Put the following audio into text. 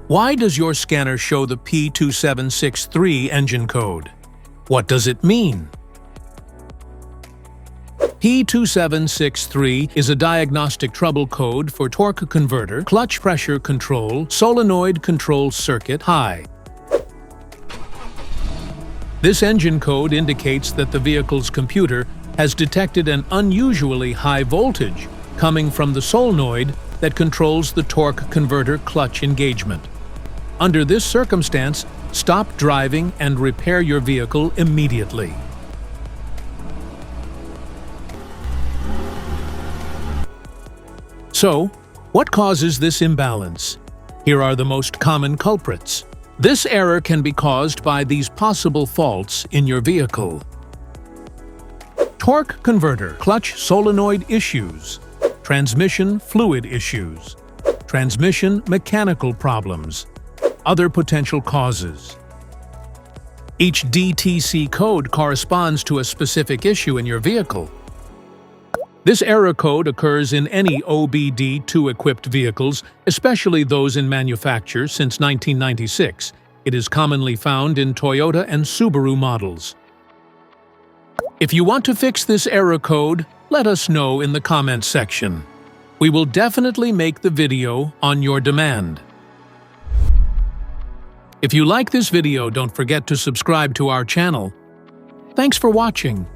Why does your scanner show the P2763 engine code? What does it mean? P2763 is a diagnostic trouble code for torque converter, clutch pressure control, solenoid control circuit high. This engine code indicates that the vehicle's computer has detected an unusually high voltage coming from the solenoid that controls the torque converter clutch engagement. Under this circumstance, stop driving and repair your vehicle immediately. So, what causes this imbalance? Here are the most common culprits. This error can be caused by these possible faults in your vehicle. Torque converter clutch solenoid issues, transmission fluid issues, transmission mechanical problems, other potential causes. Each DTC code corresponds to a specific issue in your vehicle. This error code occurs in any OBD-II equipped vehicles, especially those in manufacture since 1996. It is commonly found in Toyota and Subaru models. If you want to fix this error code, let us know in the comments section. We will definitely make the video on your demand. If you like this video, don't forget to subscribe to our channel. Thanks for watching.